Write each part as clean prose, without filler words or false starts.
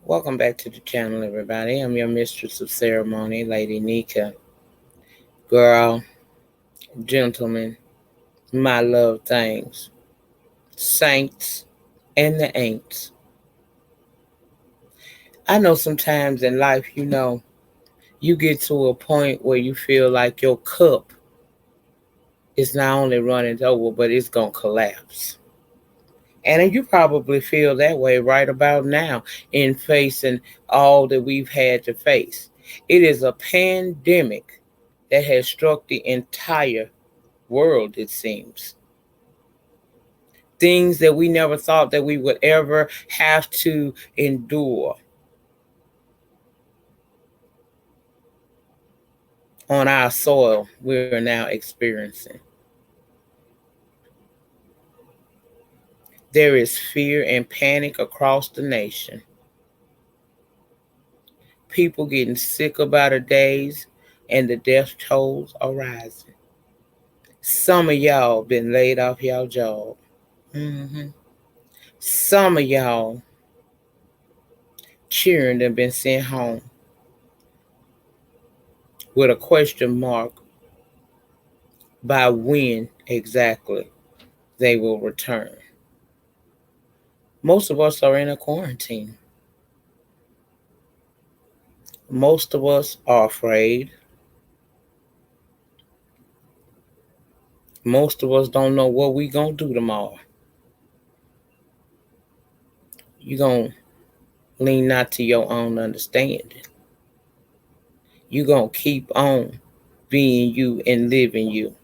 Welcome back to the channel, everybody. I'm your mistress of ceremony, Lady Nyca. Girl, gentlemen, my love things, saints, and the ain'ts. I know sometimes in life, you get to a point where you feel like your cup is not only running over, but it's going to collapse. And you probably feel that way right about now in facing all that we've had to face. It is a pandemic that has struck the entire world, it seems. Things that we never thought that we would ever have to endure on our soil, we're now experiencing. There is fear and panic across the nation. People getting sicker by the days, and the death tolls are rising. Some of y'all been laid off y'all job. Some of y'all cheering and been sent home with a question mark by when exactly they will return. Most of us are in a quarantine. Most of us are afraid. Most of us don't know what we gonna do tomorrow. You gonna lean not to your own understanding. You gonna keep on being you and living you.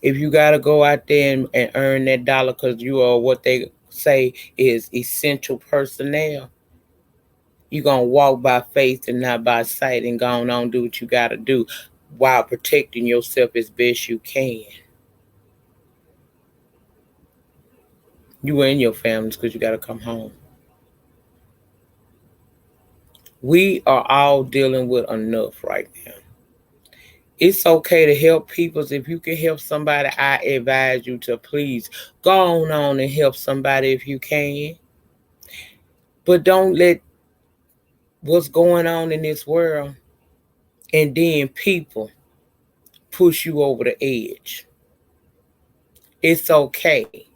If you gotta go out there and earn that dollar because you are what they say is essential personnel, you gonna walk by faith and not by sight and go on and do what you gotta do while protecting yourself as best you can. You and your families because you gotta come home. We are all dealing with enough right now. It's okay to help people. If you can help somebody, I advise you to please go on and help somebody if you can. But don't let what's going on in this world and then people push you over the edge. It's okay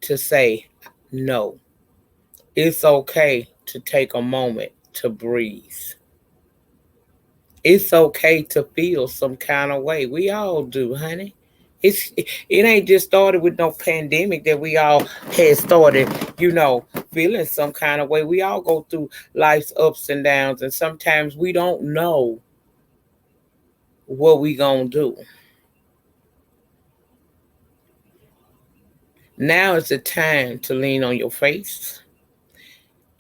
to say no. It's okay to take a moment to breathe. It's okay to feel some kind of way. We all do, honey. It ain't just started with no pandemic that we all had started, feeling some kind of way. We all go through life's ups and downs, and sometimes we don't know what we gonna do. Now is the time to lean on your face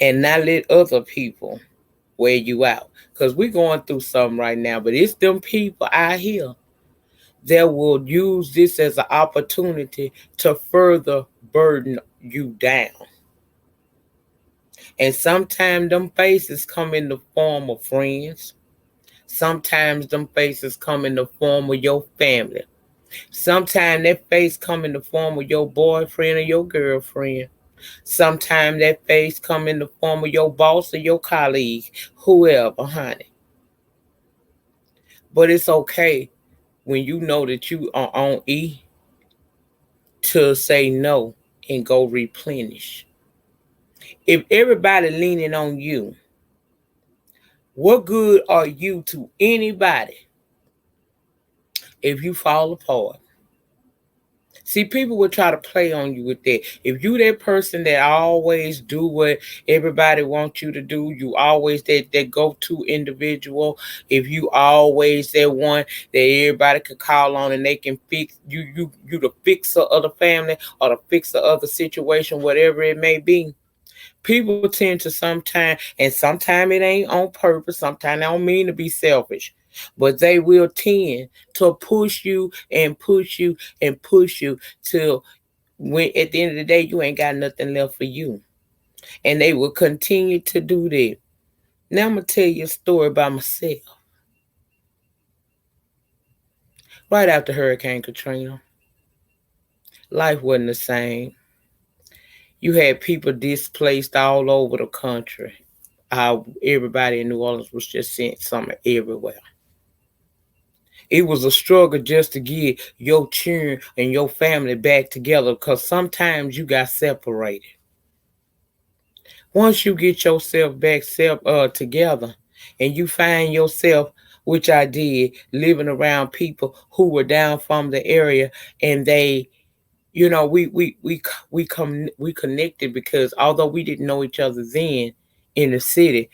and not let other people wear you out. Because we're going through something right now, but it's them people out here that will use this as an opportunity to further burden you down. And sometimes them faces come in the form of friends. Sometimes them faces come in the form of your family. Sometimes that face come in the form of your boyfriend or your girlfriend. Sometimes that face come in the form of your boss or your colleague, whoever, honey. But it's okay when you know that you are on E to say no and go replenish. If everybody leaning on you, what good are you to anybody if you fall apart? See, people will try to play on you with that. If you that person that always do what everybody wants you to do, you always that go-to individual. If you always that one that everybody could call on and they can fix you the fixer of the family or the fixer of the situation, whatever it may be. People tend to sometimes it ain't on purpose. Sometimes I don't mean to be selfish, but they will tend to push you and push you and push you till when at the end of the day you ain't got nothing left for you, and they will continue to do that. Now I'm gonna tell you a story about myself. Right after Hurricane Katrina, life wasn't the same. You had people displaced all over the country. how everybody in New Orleans was just seeing something everywhere. It was a struggle just to get your children and your family back together because sometimes you got separated. Once you get yourself back together and you find yourself, which I did, living around people who were down from the area, and they, we connected because although we didn't know each other then in the city,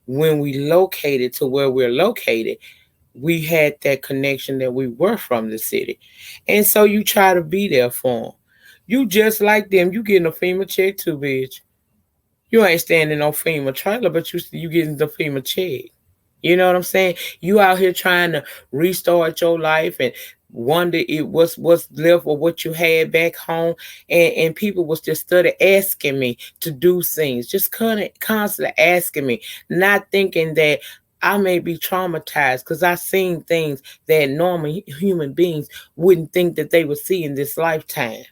when we located to where we're located, we had that connection that we were from the city. And so you try to be there for them. You just like them. You getting a FEMA check too, bitch. You ain't standing on FEMA trailer, but you getting the FEMA check. You know what I'm saying? You out here trying to restart your life and wonder it what's left of what you had back home. And people was just study asking me to do things, just constantly asking me, not thinking that I may be traumatized because I seen things that normal human beings wouldn't think that they would see in this lifetime.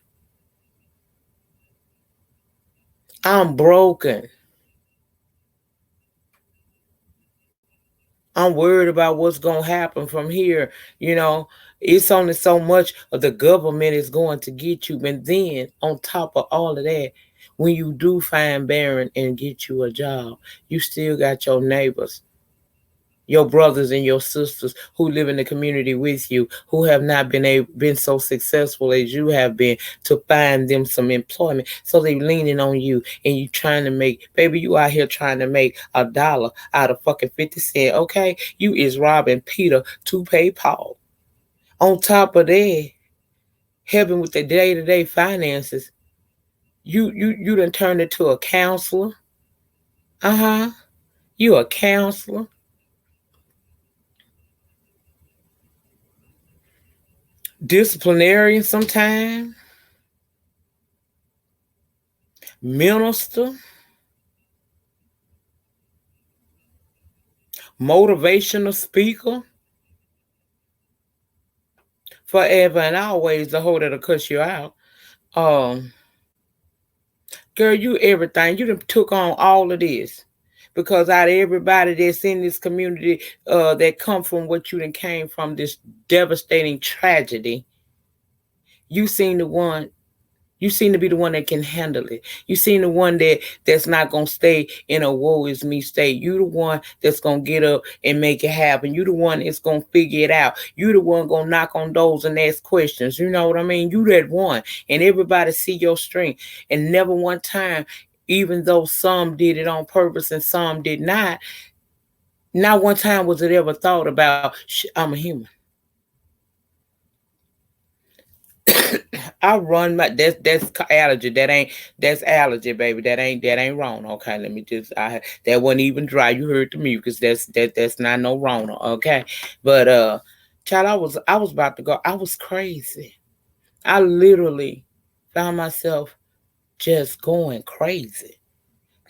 I'm broken. I'm worried about what's going to happen from here. You know, it's only so much of the government is going to get you. And then on top of all of that, when you do find Baron and get you a job, you still got your neighbors, your brothers and your sisters who live in the community with you, who have not been so successful as you have been to find them some employment. So they leaning on you, and you trying to make, baby, you out here trying to make $1 out of fucking 50 cents. Okay, you is robbing Peter to pay Paul. On top of that, helping with the day-to-day finances, you done turned into a counselor. You a counselor. Disciplinarian sometime, minister, motivational speaker, forever and always the hoe that'll cuss you out. Um, Girl, you everything. You done took on all of this. Because out of everybody that's in this community that come from what you done came from, this devastating tragedy, you seen the one. You seem to be the one that can handle it. You seem the one that's not gonna stay in a woe is me state. You the one that's gonna get up and make it happen. You the one that's gonna figure it out. You the one gonna knock on doors and ask questions. You know what I mean? You that one. And everybody see your strength. And never one time, even though some did it on purpose and some did not one time was it ever thought about, I'm a human. I run my that's allergy. That's allergy, baby. That ain't wrong. Okay, let me just that wasn't even dry. You heard the mucus. That's not no wrong. Okay, but child, I was about to go. I was crazy. I literally found myself just going crazy.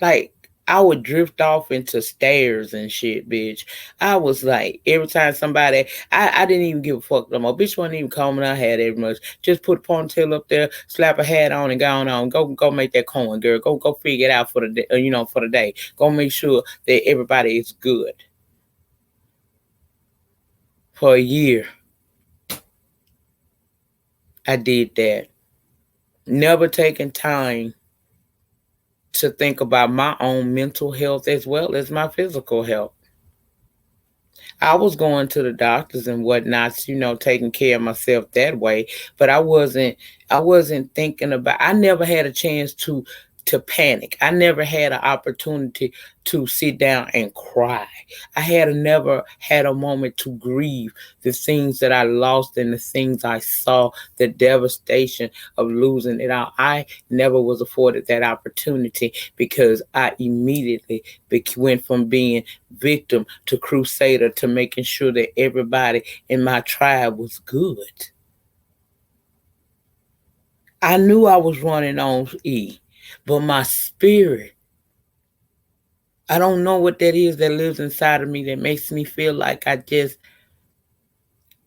Like I would drift off into stairs and shit, bitch. I was like, every time somebody, I didn't even give a fuck no more. Bitch wasn't even combing her hair that much. Just put a ponytail up there, slap a hat on, and go on. Go make that coin, girl. Go figure it out for the day, for the day. Go make sure that everybody is good. For a year, I did that. Never taking time to think about my own mental health as well as my physical health. I was going to the doctors and whatnot, taking care of myself that way. But I wasn't thinking about, I never had a chance to panic. I never had an opportunity to sit down and cry. Never had a moment to grieve the things that I lost and the things I saw, the devastation of losing it all. I never was afforded that opportunity because I immediately went from being victim to crusader to making sure that everybody in my tribe was good. I knew I was running on E, but my spirit, I don't know what that is that lives inside of me that makes me feel like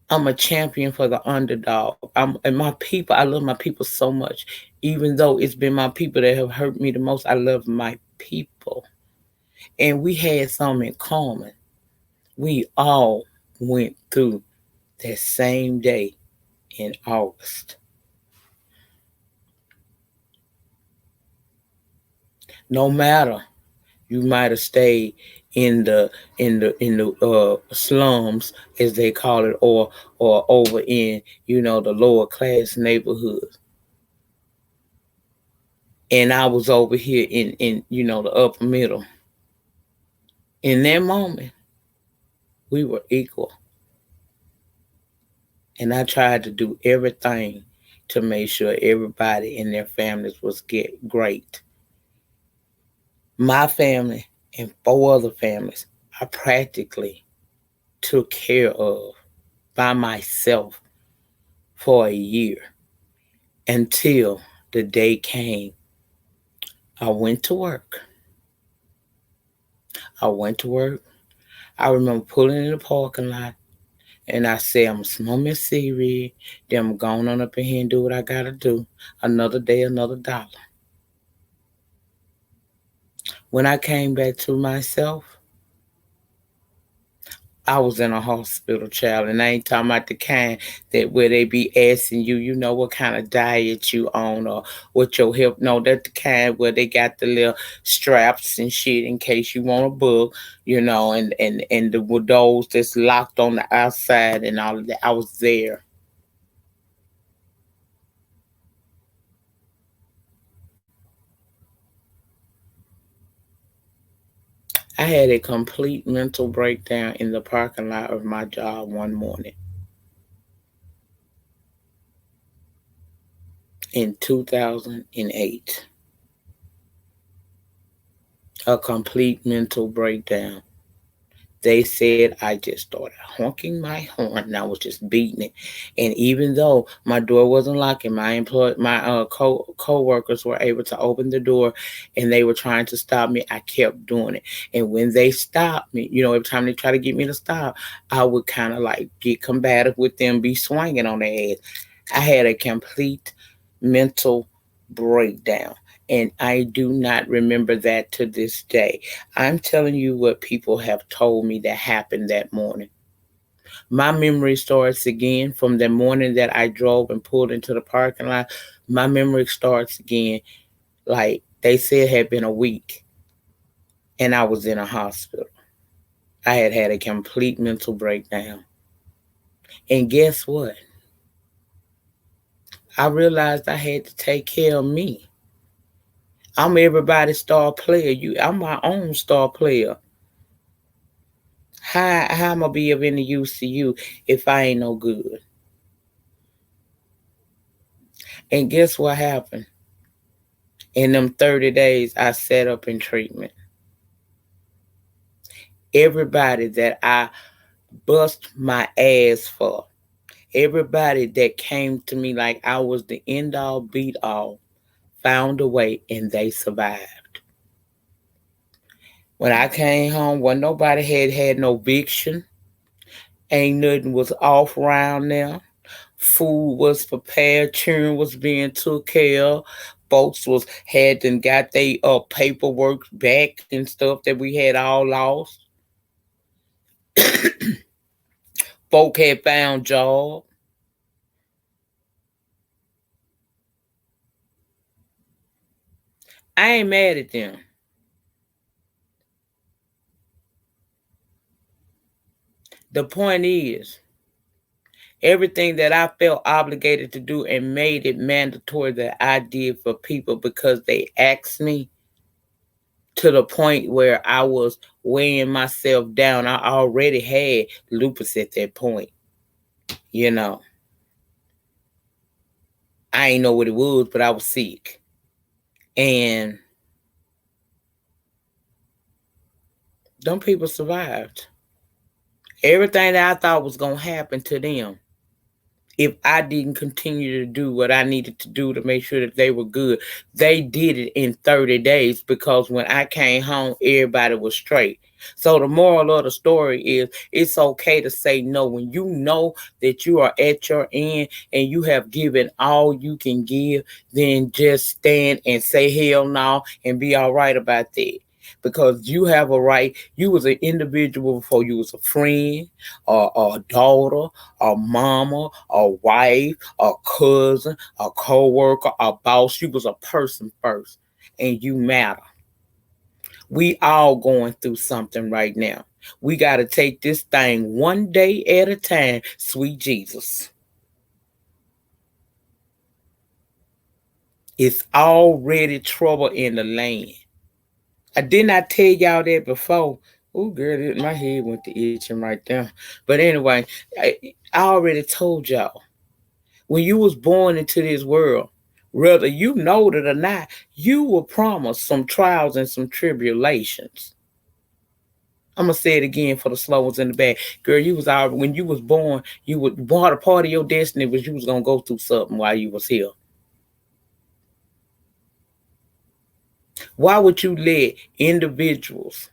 I'm a champion for the underdog. And my people, I love my people so much. Even though it's been my people that have hurt me the most, I love my people. And we had something in common. We all went through that same day in August. No matter, you might have stayed in the slums, as they call it, or over in, the lower class neighborhoods, and I was over here in the upper middle. In that moment, we were equal, and I tried to do everything to make sure everybody in their families was get great. My family and four other families I practically took care of by myself for a year, until the day came. I went to work. I went to work. I remember pulling in the parking lot, and I said, I'm smoking a cigarette. Then I'm going on up in here and do what I gotta do. Another day, another dollar. When I came back to myself, I was in a hospital, child, and I ain't talking about the kind that where they be asking you, what kind of diet you on, or what your health. No, that's the kind where they got the little straps and shit in case you want a book, and the with those that's locked on the outside and all of that. I was there. I had a complete mental breakdown in the parking lot of my job one morning in 2008. A complete mental breakdown. They said I just started honking my horn, and I was just beating it. And even though my door wasn't locking, my workers were able to open the door, and they were trying to stop me. I kept doing it. And when they stopped me, every time they try to get me to stop, I would kind of like get combative with them, be swinging on their ass. I had a complete mental breakdown. And I do not remember that to this day. I'm telling you what people have told me that happened that morning. My memory starts again from the morning that I drove and pulled into the parking lot. My memory starts again, like they said, had been a week, and I was in a hospital. I had had a complete mental breakdown. And guess what? I realized I had to take care of me. I'm everybody's star player. I'm my own star player. How am I be of any use to you if I ain't no good? And guess what happened? In them 30 days, I set up in treatment. Everybody that I bust my ass for, everybody that came to me like I was the end all, beat all, found a way, and they survived. When I came home, when nobody had no eviction, ain't nothing was off around there. Food was prepared, children was being took care of. Folks was had and got their paperwork back and stuff that we had all lost. Folk had found jobs. I ain't mad at them. The point is, everything that I felt obligated to do and made it mandatory that I did for people because they asked me, to the point where I was weighing myself down. I already had lupus at that point. You know, I ain't know what it was, but I was sick. And them people survived. Everything that I thought was going to happen to them, if I didn't continue to do what I needed to do to make sure that they were good, they did it in 30 days, because when I came home, everybody was straight. So the moral of the story is, it's okay to say no. When you know that you are at your end and you have given all you can give, then just stand and say hell no and be all right about that. because you have a right. You was an individual before you was a friend, or a daughter, a mama, a wife, a cousin, a co-worker, a boss. You was a person first, and you matter. We all going through something right now. We got to take this thing one day at a time, sweet Jesus. It's already trouble in the land. I did not tell y'all that before. Oh, girl, my head went to itching right there. But anyway, I already told y'all. When you was born into this world, whether you know it or not, you were promised some trials and some tribulations. I'm gonna say it again for the slow ones in the back. Girl, you was already, when you was born, you would part of your destiny was you was gonna go through something while you was here. Why would you let individuals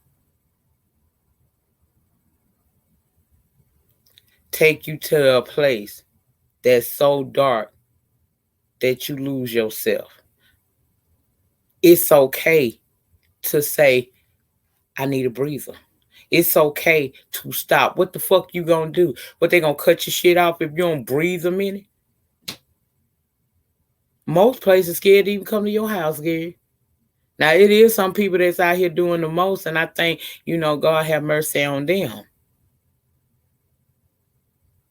take you to a place that's so dark that you lose yourself? It's okay to say, I need a breather. It's okay to stop. What the fuck you gonna do? What, they gonna cut your shit off if you don't breathe a minute? Most places scared to even come to your house, Gary. Now, it is some people that's out here doing the most, and I think, God have mercy on them.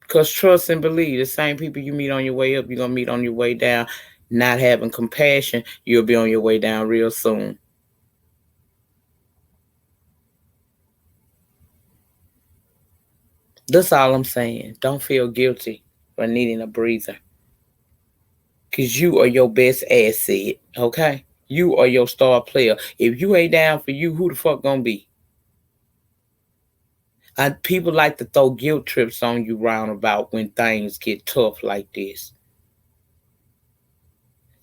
Because trust and believe, the same people you meet on your way up, you're going to meet on your way down. Not having compassion, you'll be on your way down real soon. That's all I'm saying. Don't feel guilty for needing a breather. Because you are your best asset, okay? You are your star player. If you ain't down for you, who the fuck gonna be? People like to throw guilt trips on you roundabout when things get tough like this.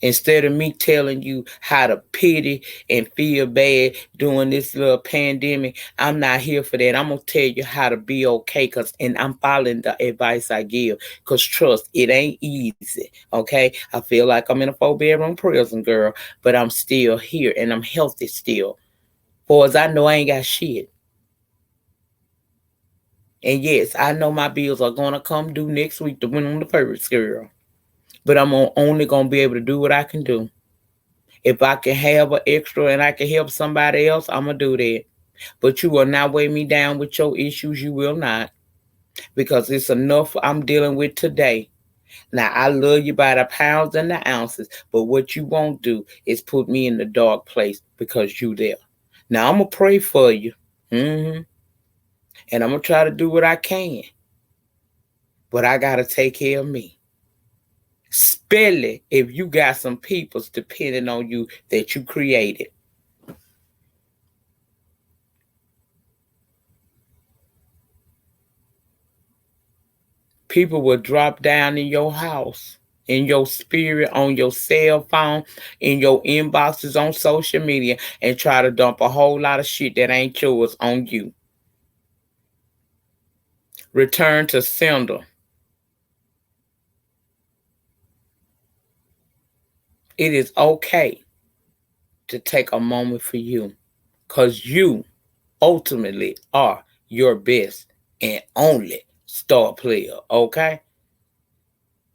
Instead of me telling you how to pity and feel bad during this little pandemic, I'm not here for that. I'm going to tell you how to be okay, and I'm following the advice I give. Because trust, it ain't easy, okay? I feel like I'm in a 4-bedroom prison, girl, but I'm still here and I'm healthy still. For as I know, I ain't got shit. And yes, I know my bills are going to come due next week to win on the first, girl. But I'm only going to be able to do what I can do. If I can have an extra and I can help somebody else, I'm going to do that. But you will not weigh me down with your issues. You will not. Because it's enough I'm dealing with today. Now, I love you by the pounds and the ounces. But what you won't do is put me in the dark place because you there. Now, I'm going to pray for you. And I'm going to try to do what I can. But I got to take care of me. Especially if you got some peoples depending on you that you created. People will drop down in your house, in your spirit, on your cell phone, in your inboxes on social media, and try to dump a whole lot of shit that ain't yours on you. Return to sender. It is okay to take a moment for you, because you ultimately are your best and only star player, okay?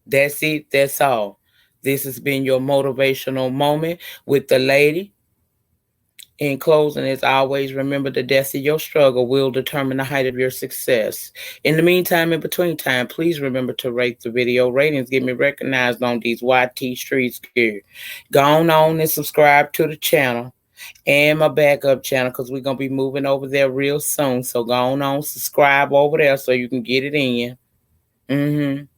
That's it. That's all. This has been your motivational moment with the lady. In closing, as always, remember the depth of your struggle will determine the height of your success. In the meantime, in between time, please remember to rate the video. Ratings get me recognized on these YT streets here. Go on and subscribe to the channel and my backup channel, because we're going to be moving over there real soon. So go on, subscribe over there so you can get it in.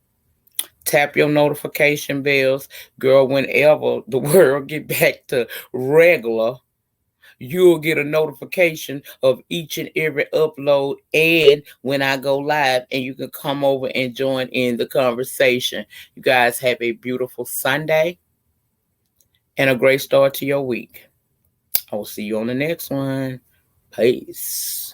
Tap your notification bells. Girl, whenever the world get back to regular, you'll get a notification of each and every upload and when I go live, and you can come over and join in the conversation. You guys have a beautiful Sunday and a great start to your week. I will see you on the next one. Peace.